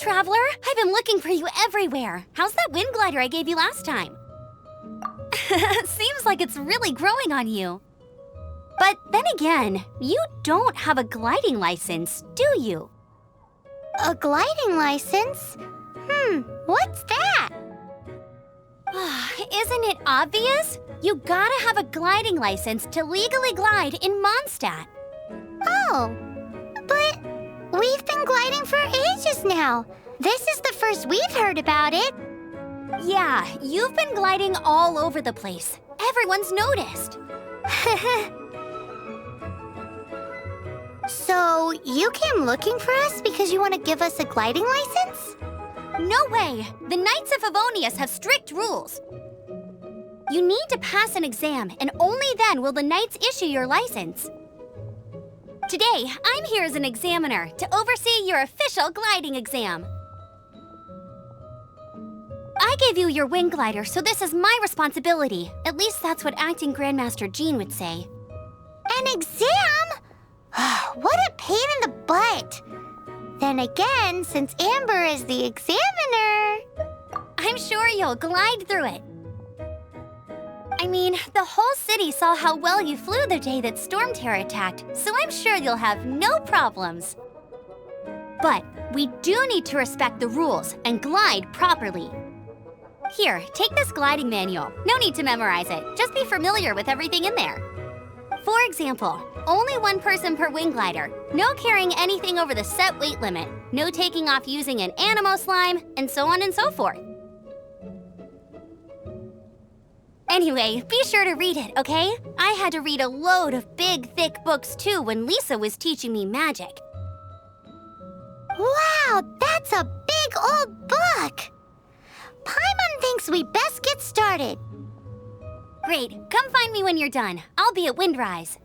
traveler! I've been looking for you everywhere. How's that wind glider I gave you last time? Seems like it's really growing on you. But then again, you don't have a gliding license, do you? A gliding license? What's that? Isn't it obvious? You gotta have a gliding license to legally glide in Mondstadt. Oh, but we've been gliding for ages now. This is the first we've heard about it. Yeah, you've been gliding all over the place. Everyone's noticed. So, you came looking for us because you want to give us a gliding license? No way! The Knights of Favonius have strict rules. You need to pass an exam, and only then will the Knights issue your license. Today, I'm here as an examiner to oversee your official gliding exam. I gave you your wind glider, so this is my responsibility. At least that's what Acting Grandmaster Jean would say. An exam? What a pain in the butt. Then again, since Amber is the examiner... I'm sure you'll glide through it. I mean, the whole city saw how well you flew the day that Storm Terror attacked, so I'm sure you'll have no problems. But we do need to respect the rules and glide properly. Here, take this gliding manual. No need to memorize it. Just be familiar with everything in there. For example, only one person per wing glider, no carrying anything over the set weight limit, no taking off using an animo slime, and so on and so forth. Anyway, be sure to read it, okay? I had to read a load of big, thick books too when Lisa was teaching me magic. Wow, that's a big old book! Paimon thinks we best get started. Great, come find me when you're done. I'll be at Windrise.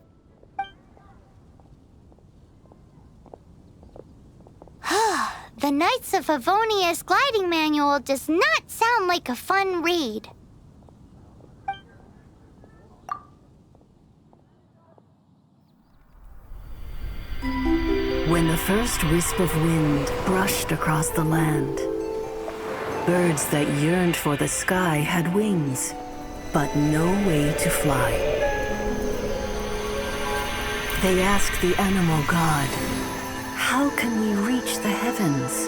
The Knights of Favonius gliding manual does not sound like a fun read. When the first wisp of wind brushed across the land, birds that yearned for the sky had wings, but no way to fly. They asked the animal god, "How can we reach the heavens?"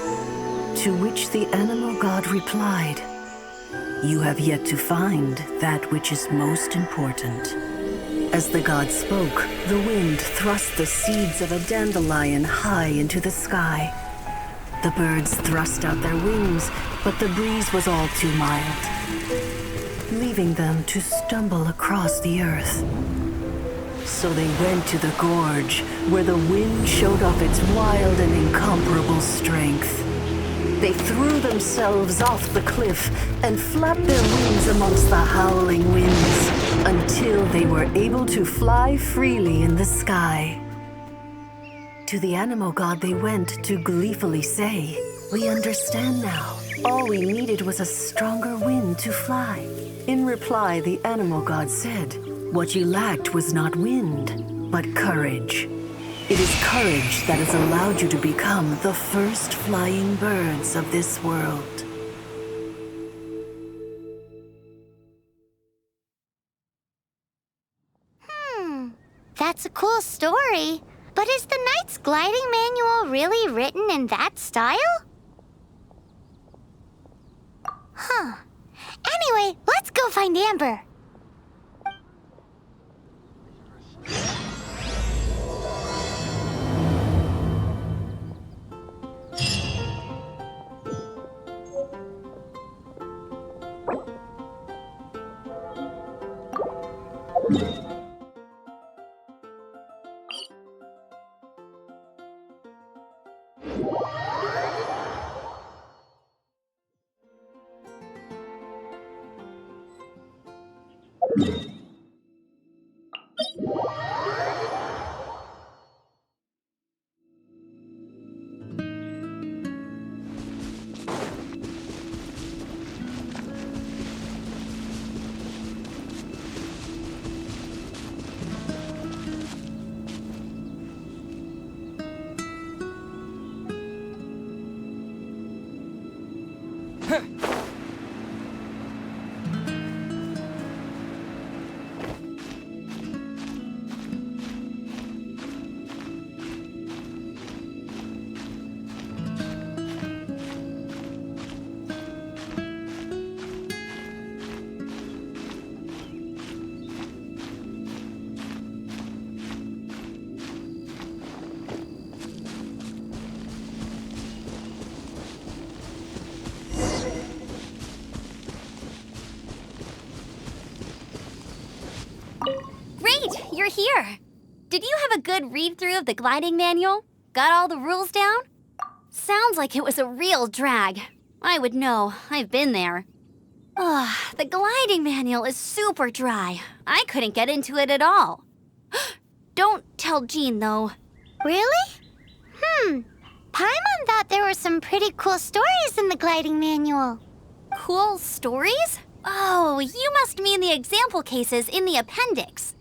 To which the animal god replied, "You have yet to find that which is most important." As the god spoke, the wind thrust the seeds of a dandelion high into the sky. The birds thrust out their wings, but the breeze was all too mild, leaving them to stumble across the earth. So they went to the gorge, where the wind showed off its wild and incomparable strength. They threw themselves off the cliff and flapped their wings amongst the howling winds until they were able to fly freely in the sky. To the animal god they went to gleefully say, "We understand now. All we needed was a stronger wind to fly." In reply, the animal god said, "What you lacked was not wind, but courage. It is courage that has allowed you to become the first flying birds of this world." That's a cool story. But is the Knight's gliding manual really written in that style? Anyway, let's go find Amber. Great, you're here. Did you have a good read-through of the gliding manual? Got all the rules down? Sounds like it was a real drag. I would know, I've been there. Ugh, the gliding manual is super dry. I couldn't get into it at all. Don't tell Jean, though. Really? Paimon thought there were some pretty cool stories in the gliding manual. Cool stories? Oh, you must mean the example cases in the appendix.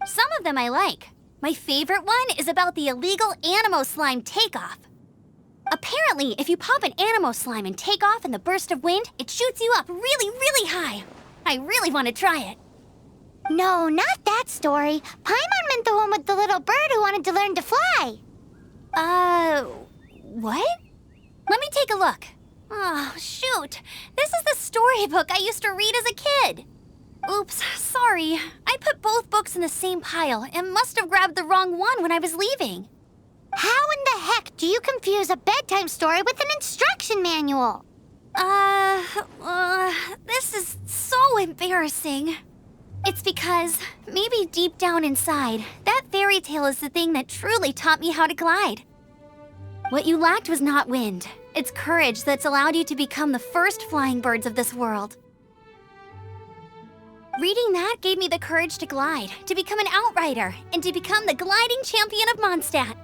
Some of them I like. My favorite one is about the illegal Animo slime takeoff. Apparently, if you pop an Animo slime and take off in the burst of wind, it shoots you up really, really high. I really want to try it. No, not that story. Paimon meant the one with the little bird who wanted to learn to fly. What? Let me take a look. Oh, shoot. This is the storybook I used to read as a kid. Oops, sorry. I put both books in the same pile and must have grabbed the wrong one when I was leaving. How in the heck do you confuse a bedtime story with an instruction manual? This is so embarrassing. It's because, maybe deep down inside, that fairy tale is the thing that truly taught me how to glide. What you lacked was not wind. It's courage that's allowed you to become the first flying birds of this world. Reading that gave me the courage to glide, to become an outrider, and to become the gliding champion of Mondstadt.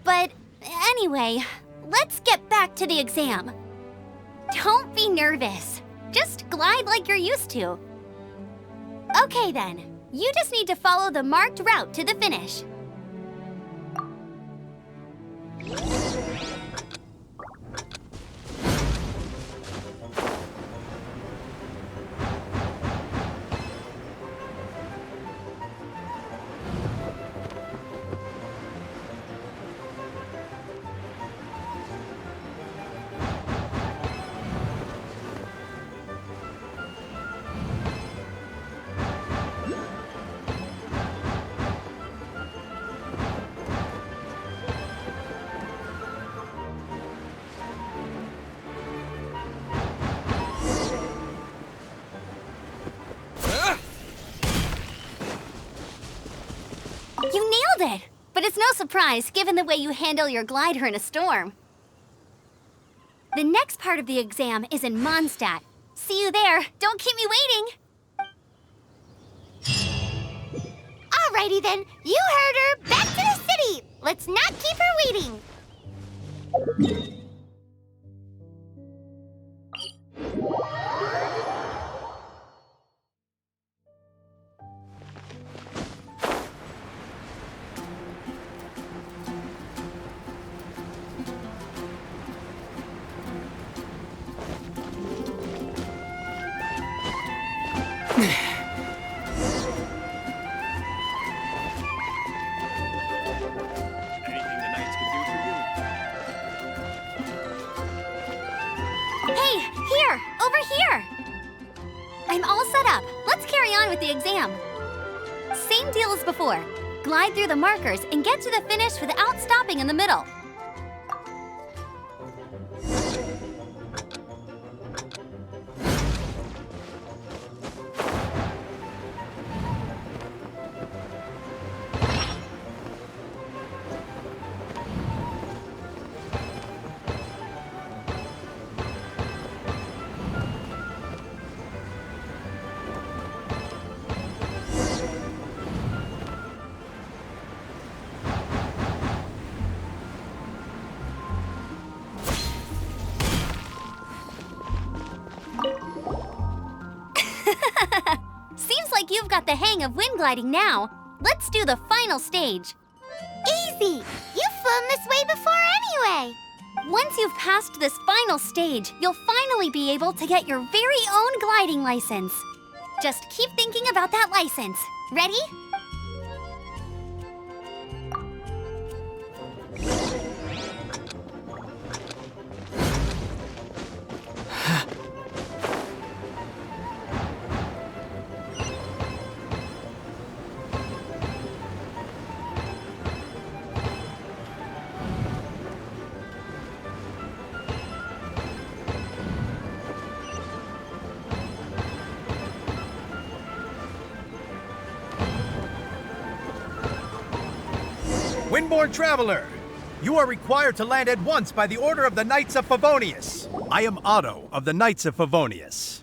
But anyway, let's get back to the exam. Don't be nervous. Just glide like you're used to. Okay then, you just need to follow the marked route to the finish. You nailed it! But it's no surprise, given the way you handle your glider in a storm. The next part of the exam is in Mondstadt. See you there. Don't keep me waiting. Alrighty then, you heard her. Back to the city. Let's not keep her waiting. Hey, here! Over here! I'm all set up. Let's carry on with the exam. Same deal as before. Glide through the markers and get to the finish without stopping in the middle. Seems like you've got the hang of wind gliding now. Let's do the final stage. Easy! You've flown this way before anyway. Once you've passed this final stage, you'll finally be able to get your very own gliding license. Just keep thinking about that license. Ready? Windborne Traveler, you are required to land at once by the order of the Knights of Favonius. I am Otto of the Knights of Favonius.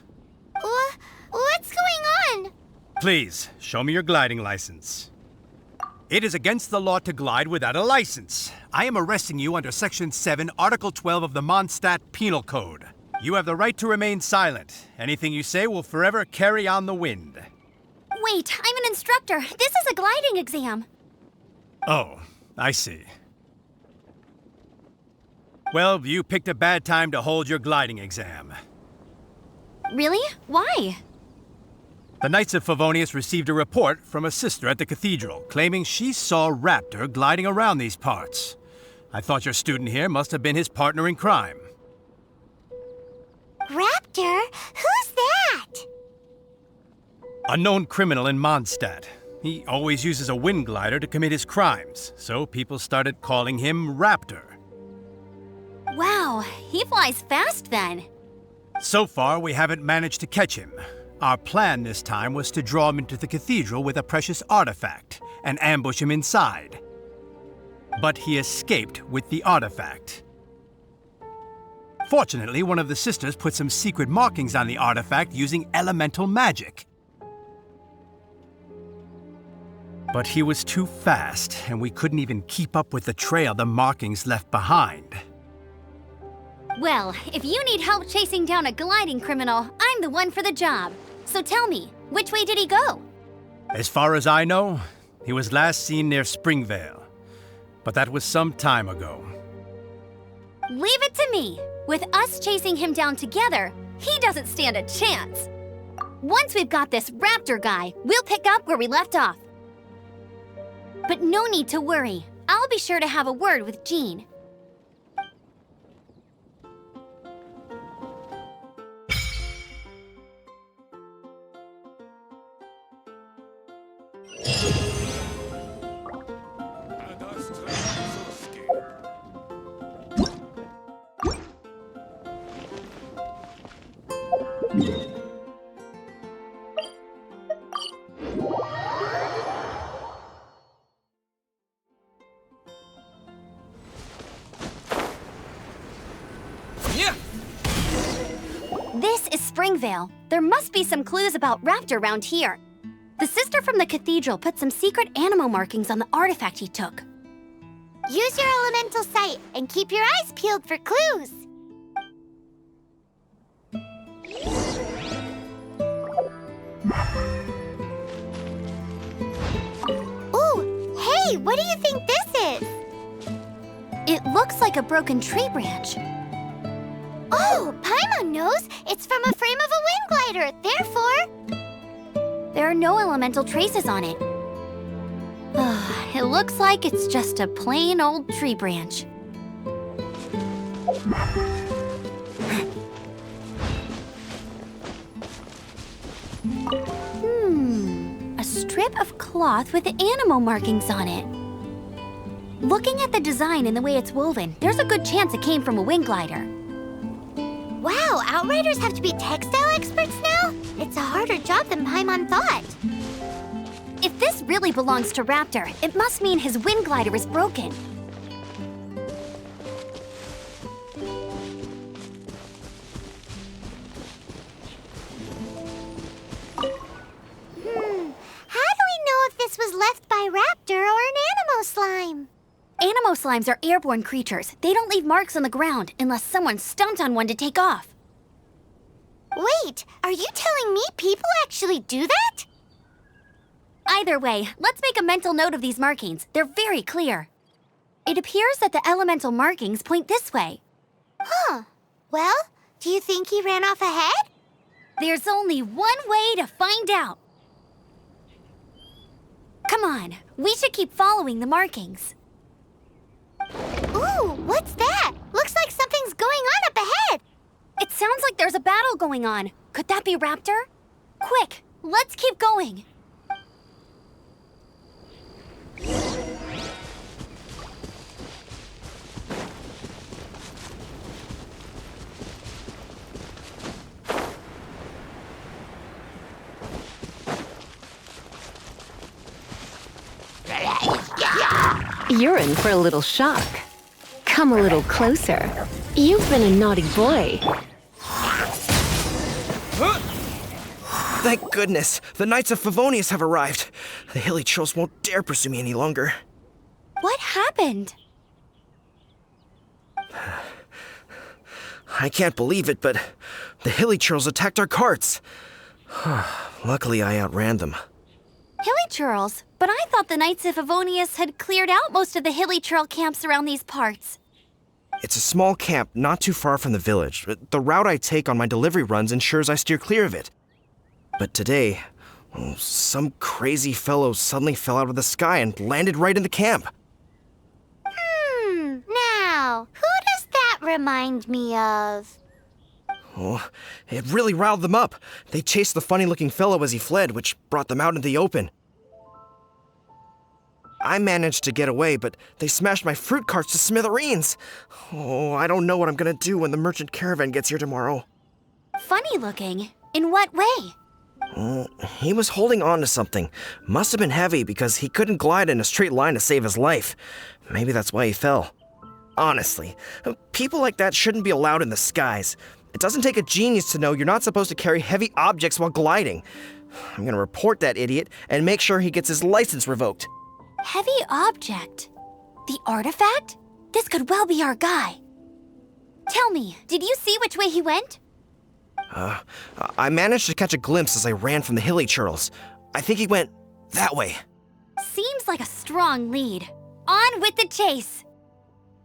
What's going on? Please, show me your gliding license. It is against the law to glide without a license. I am arresting you under Section 7, Article 12 of the Mondstadt Penal Code. You have the right to remain silent. Anything you say will forever carry on the wind. Wait, I'm an instructor. This is a gliding exam. Oh, I see. Well, you picked a bad time to hold your gliding exam. Really? Why? The Knights of Favonius received a report from a sister at the cathedral claiming she saw Raptor gliding around these parts. I thought your student here must have been his partner in crime. Raptor? Who's that? A known criminal in Mondstadt. He always uses a wind glider to commit his crimes, so people started calling him Raptor. Wow, he flies fast then. So far, we haven't managed to catch him. Our plan this time was to draw him into the cathedral with a precious artifact and ambush him inside. But he escaped with the artifact. Fortunately, one of the sisters put some secret markings on the artifact using elemental magic. But he was too fast, and we couldn't even keep up with the trail the markings left behind. Well, if you need help chasing down a gliding criminal, I'm the one for the job. So tell me, which way did he go? As far as I know, he was last seen near Springvale. But that was some time ago. Leave it to me. With us chasing him down together, he doesn't stand a chance. Once we've got this Raptor guy, we'll pick up where we left off. But no need to worry. I'll be sure to have a word with Jean. This is Springvale. There must be some clues about Raptor around here. The sister from the cathedral put some secret animal markings on the artifact he took. Use your elemental sight and keep your eyes peeled for clues. Ooh, hey, what do you think this is? It looks like a broken tree branch. Oh, Paimon knows. It's from a frame of a wind glider. Therefore, There are no elemental traces on it. It looks like it's just a plain old tree branch. A strip of cloth with animal markings on it. Looking at the design and the way it's woven, there's a good chance it came from a wind glider. wow, Outriders have to be textile experts now? It's a harder job than Paimon thought. If this really belongs to Raptor, it must mean his wind glider is broken. How do we know if this was left by Raptor or an Animo slime? Animo slimes are airborne creatures. They don't leave marks on the ground unless someone stomped on one to take off. Wait, are you telling me people actually do that? Either way, let's make a mental note of these markings. They're very clear. It appears that the elemental markings point this way. Huh. Well, do you think he ran off ahead? There's only one way to find out. Come on, we should keep following the markings. Ooh, what's that? Looks like something's going on up ahead. It sounds like there's a battle going on. Could that be Raptor? Quick, let's keep going. You're in for a little shock. Come a little closer. You've been a naughty boy. Thank goodness! The Knights of Favonius have arrived. The hilly trolls won't dare pursue me any longer. What happened? I can't believe it, but the hilly trolls attacked our carts. Luckily, I outran them. Hilly Churls? But I thought the Knights of Favonius had cleared out most of the Hilly Churl camps around these parts. It's a small camp not too far from the village. The route I take on my delivery runs ensures I steer clear of it. But today, some crazy fellow suddenly fell out of the sky and landed right in the camp. Now, who does that remind me of? Oh, it really riled them up. They chased the funny-looking fellow as he fled, which brought them out into the open. I managed to get away, but they smashed my fruit carts to smithereens. Oh, I don't know what I'm gonna do when the merchant caravan gets here tomorrow. Funny looking? In what way? He was holding on to something. Must have been heavy because he couldn't glide in a straight line to save his life. Maybe that's why he fell. Honestly, people like that shouldn't be allowed in the skies. It doesn't take a genius to know you're not supposed to carry heavy objects while gliding. I'm gonna report that idiot and make sure he gets his license revoked. Heavy object? The artifact? This could well be our guy. Tell me, did you see which way he went? I managed to catch a glimpse as I ran from the hilly churls. I think he went that way. Seems like a strong lead. On with the chase!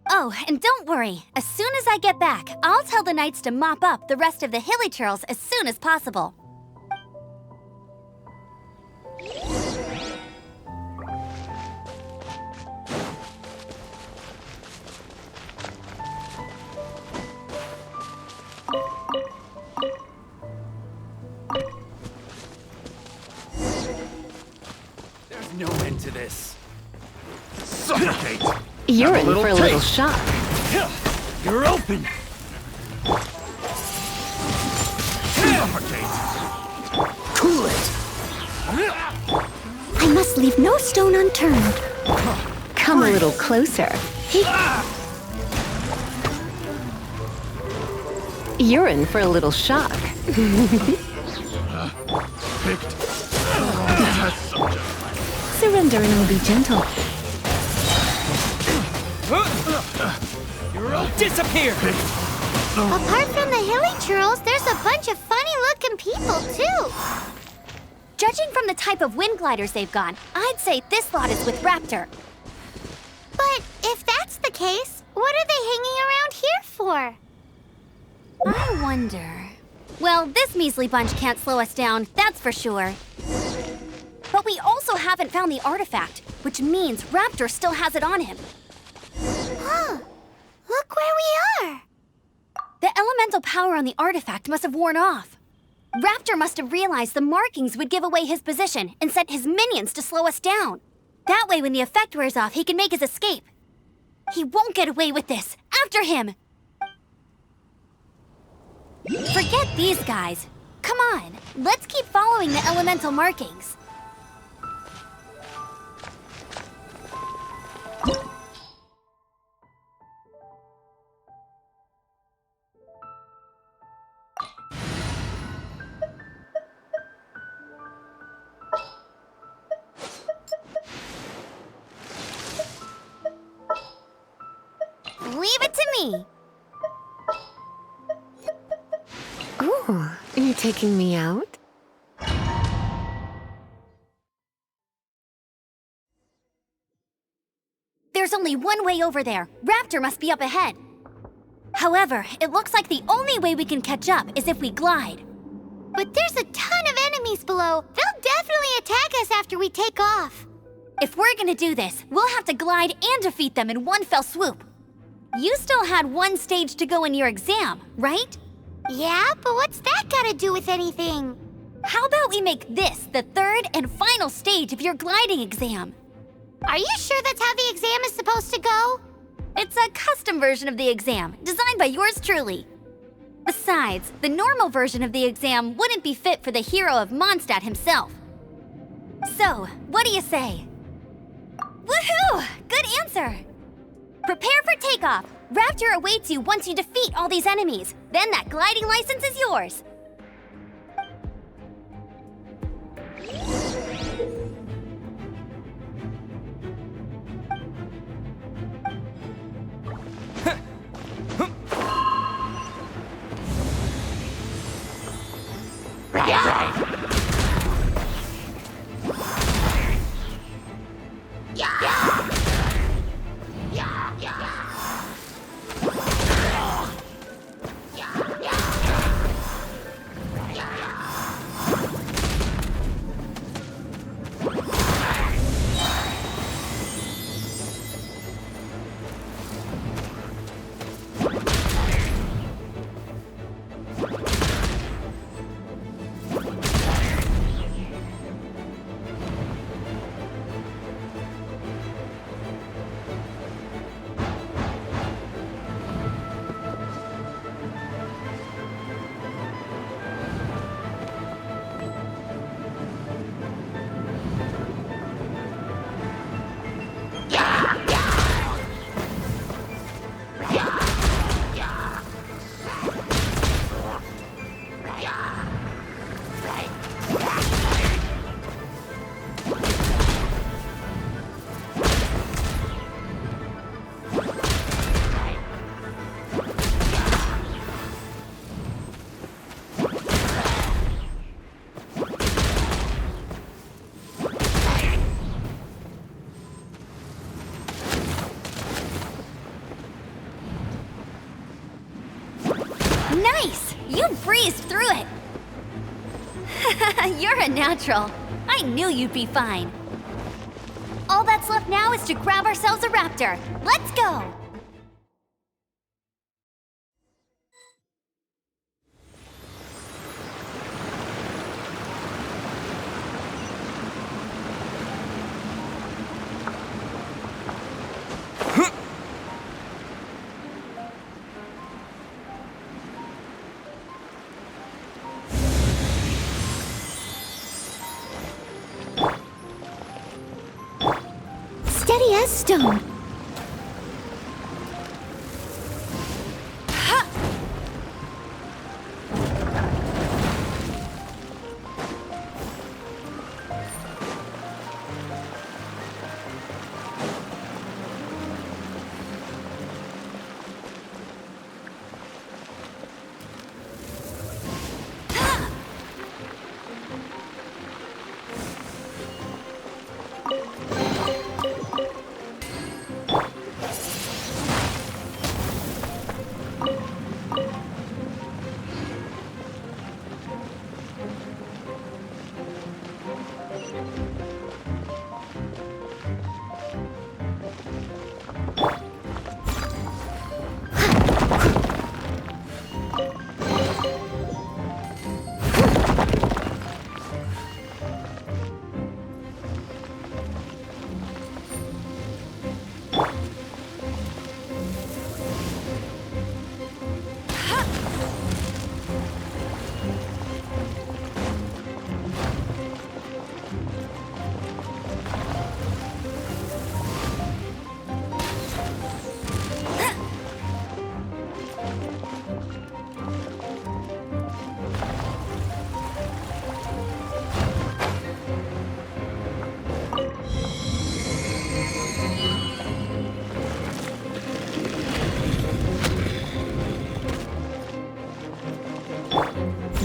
Oh, and don't worry. As soon as I get back, I'll tell the Knights to mop up the rest of the hilly churls as soon as possible. There's no end to this. Suffocate! You're in for a little shock. You're open! Suffocate! Cool it! I must leave no stone unturned. Come a little closer. You're in for a little shock. Surrender and I'll be gentle. Disappear! Apart from the hilly churls, there's a bunch of funny-looking people, too. Judging from the type of wind gliders they've got, I'd say this lot is with Raptor. But if that's the case, what are they hanging around here for? I wonder... Well, this measly bunch can't slow us down, that's for sure. But we also haven't found the artifact, which means Raptor still has it on him. Huh. Look where we are. The elemental power on the artifact must have worn off. Raptor must have realized the markings would give away his position and sent his minions to slow us down. That way, when the effect wears off, he can make his escape. He won't get away with this. After him! Forget these guys. Come on, let's keep following the elemental markings. Leave it to me. Ooh, you taking me out? There's only one way over there. Raptor must be up ahead. However, it looks like the only way we can catch up is if we glide. But there's a ton of enemies below. They'll definitely attack us after we take off. If we're gonna do this, we'll have to glide and defeat them in one fell swoop. You still had one stage to go in your exam, right? Yeah, but what's that gotta do with anything? How about we make this the third and final stage of your gliding exam? Are you sure that's how the exam is supposed to go? It's a custom version of the exam, designed by yours truly. Besides, the normal version of the exam wouldn't be fit for the hero of Mondstadt himself. So, what do you say? Woohoo! Good answer! Prepare for takeoff. Raptor awaits you once you defeat all these enemies. Then that gliding license is yours. Nice! You breezed through it! You're a natural. I knew you'd be fine. All that's left now is to grab ourselves a raptor. Let's go! Steady as stone.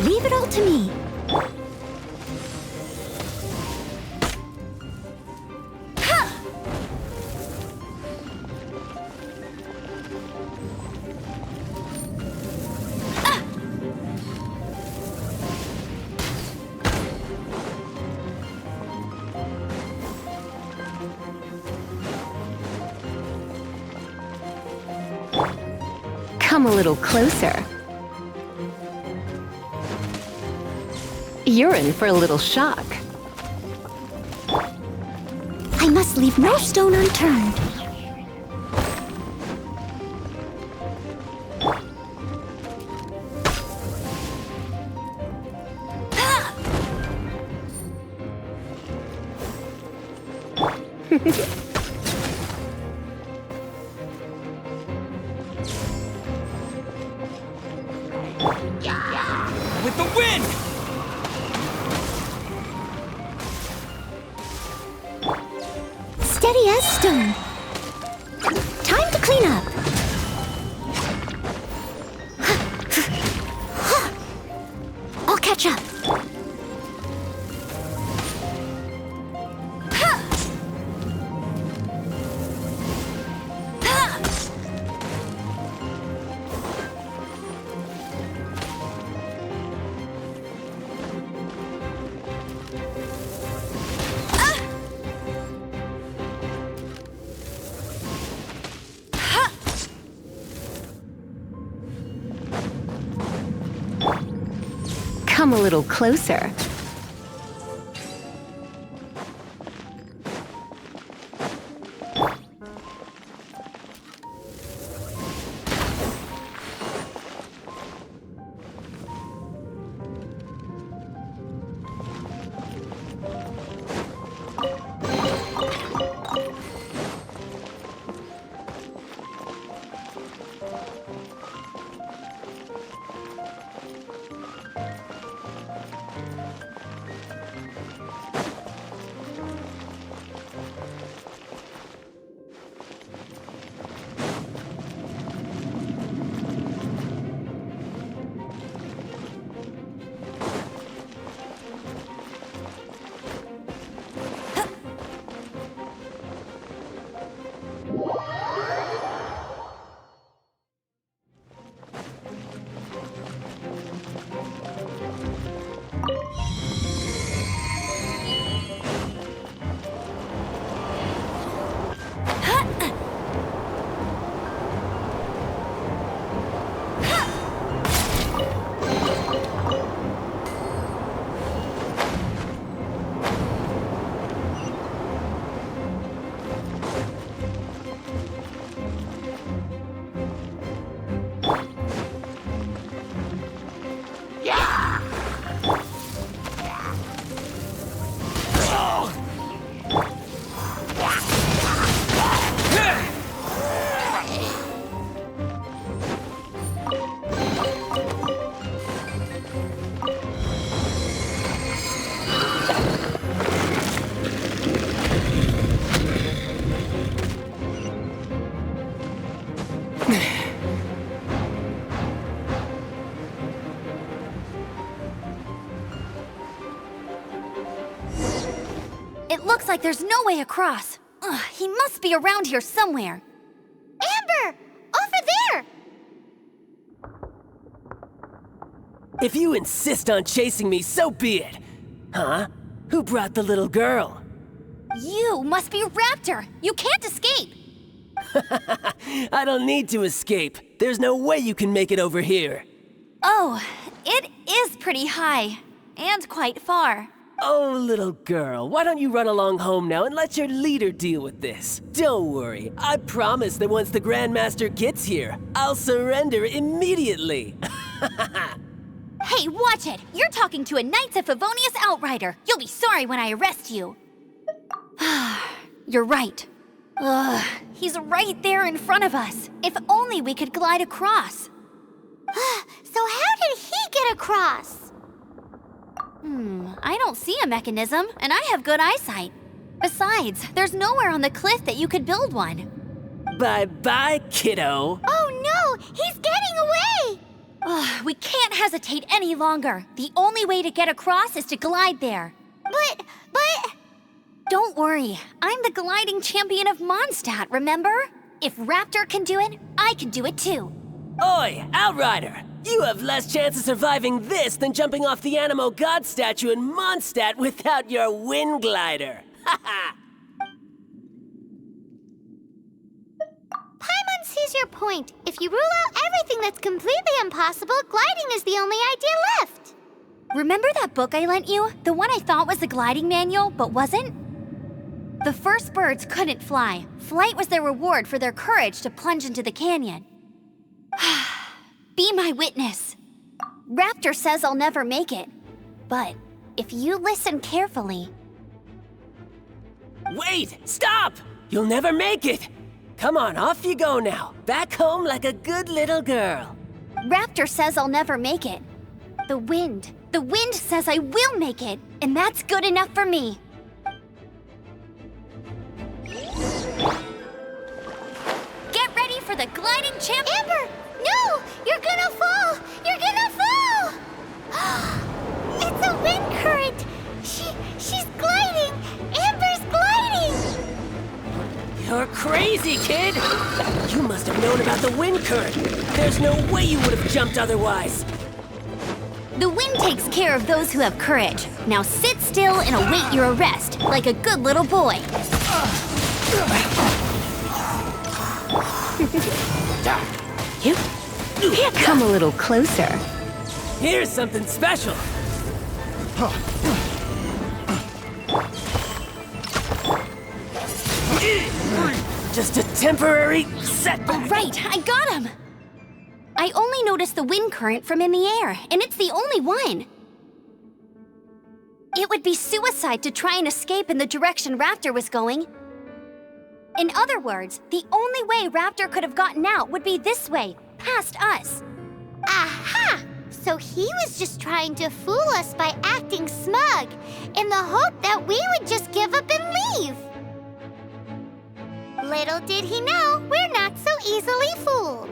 Leave it all to me. Come a little closer. You're in for a little shock. I must leave no stone unturned. With the wind! Steady as stone. Time to clean up. I'll catch up. Come a little closer. It looks like there's no way across. Ugh, he must be around here somewhere. Amber! Over there! If you insist on chasing me, so be it. Huh? Who brought the little girl? You must be Raptor. You can't escape. I don't need to escape. There's no way you can make it over here. Oh, it is pretty high. And quite far. Oh, little girl, why don't you run along home now and let your leader deal with this? Don't worry, I promise that once the Grandmaster gets here, I'll surrender immediately. Hey, watch it! You're talking to a Knights of Favonius outrider. You'll be sorry when I arrest you. You're right. Ugh, he's right there in front of us. If only we could glide across. So how did he get across? I don't see a mechanism, and I have good eyesight. Besides, there's nowhere on the cliff that you could build one. Bye-bye, kiddo. Oh no, he's getting away! Ugh, we can't hesitate any longer. The only way to get across is to glide there. But... Don't worry, I'm the gliding champion of Mondstadt, remember? If Raptor can do it, I can do it too. Oi, Outrider! You have less chance of surviving this than jumping off the Animo God statue in Mondstadt without your wind glider. Ha ha! Paimon sees your point. If you rule out everything that's completely impossible, gliding is the only idea left. Remember that book I lent you? The one I thought was the gliding manual, but wasn't? The first birds couldn't fly. Flight was their reward for their courage to plunge into the canyon. Be my witness. Raptor says I'll never make it. But if you listen carefully... Wait! Stop! You'll never make it! Come on, off you go now. Back home like a good little girl. Raptor says I'll never make it. The wind says I will make it, and that's good enough for me. Get ready for the gliding champ... Amber! No! You're gonna fall! You're gonna fall! It's a wind current! She's gliding! Amber's gliding! You're crazy, kid! You must have known about the wind current. There's no way you would have jumped otherwise. The wind takes care of those who have courage. Now sit still and await your arrest, like a good little boy. Come a little closer. Here's something special. Just a temporary setback. Right, I got him! I only noticed the wind current from in the air, and it's the only one. It would be suicide to try and escape in the direction Raptor was going. In other words, the only way Raptor could have gotten out would be this way, past us. Aha! So he was just trying to fool us by acting smug, in the hope that we would just give up and leave. Little did he know, we're not so easily fooled.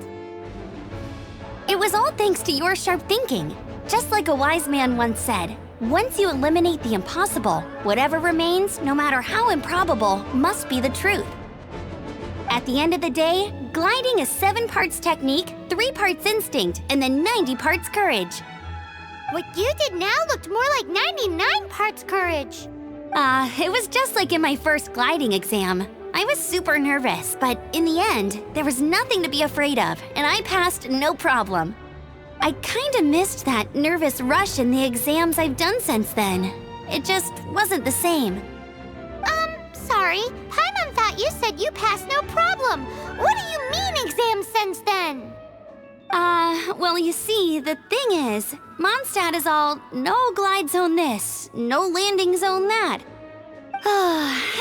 It was all thanks to your sharp thinking. Just like a wise man once said, once you eliminate the impossible, whatever remains, no matter how improbable, must be the truth. At the end of the day, gliding is 7 parts technique, 3 parts instinct, and then 90 parts courage. What you did now looked more like 99 parts courage. It was just like in my first gliding exam. I was super nervous, but in the end, there was nothing to be afraid of, and I passed no problem. I kinda missed that nervous rush in the exams I've done since then. It just wasn't the same. Sorry. Paimon thought you said you passed no problem. What do you mean exam since then? Well, you see, the thing is, Mondstadt is all no glide zone this, no landing zone that.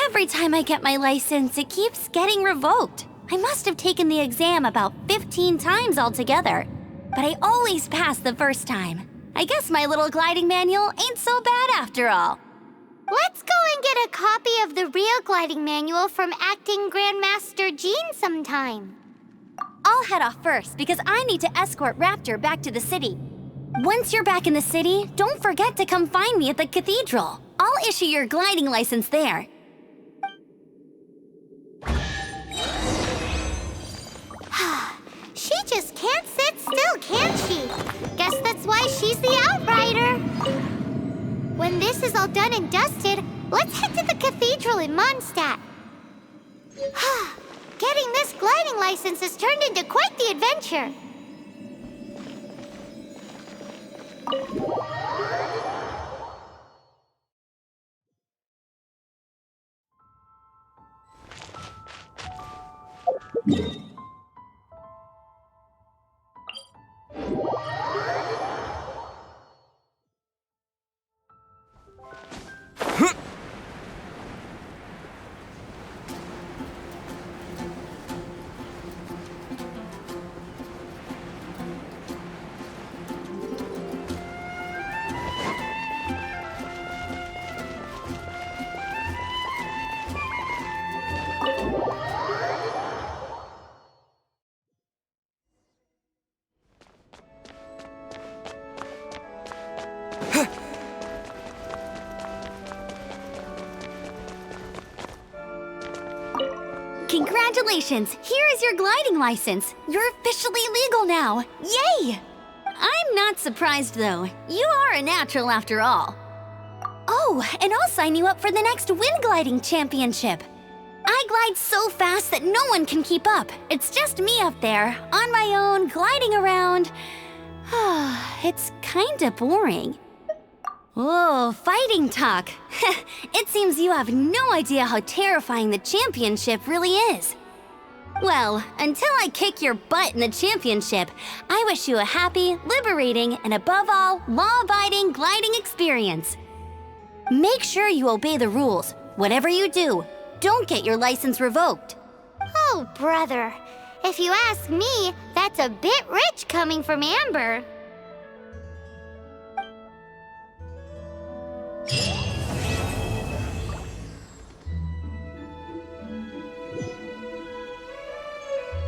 Every time I get my license, it keeps getting revoked. I must have taken the exam about 15 times altogether, but I always pass the first time. I guess my little gliding manual ain't so bad after all. Let's go and get a copy of the real gliding manual from Acting Grandmaster Jean sometime. I'll head off first because I need to escort Raptor back to the city. Once you're back in the city, don't forget to come find me at the cathedral. I'll issue your gliding license there. She just can't sit still, can she? Guess that's why she's the outrider. When this is all done and dusted, let's head to the cathedral in Mondstadt. Getting this gliding license has turned into quite the adventure. Congratulations! Here is your gliding license. You're officially legal now. Yay! I'm not surprised, though. You are a natural after all. Oh, and I'll sign you up for the next wind gliding championship. I glide so fast that no one can keep up. It's just me up there, on my own, gliding around. It's kinda boring. Oh, fighting talk. It seems you have no idea how terrifying the championship really is. Well, until I kick your butt in the championship, I wish you a happy, liberating, and above all, law-abiding gliding experience. Make sure you obey the rules. Whatever you do, don't get your license revoked. Oh, brother. If you ask me, that's a bit rich coming from Amber.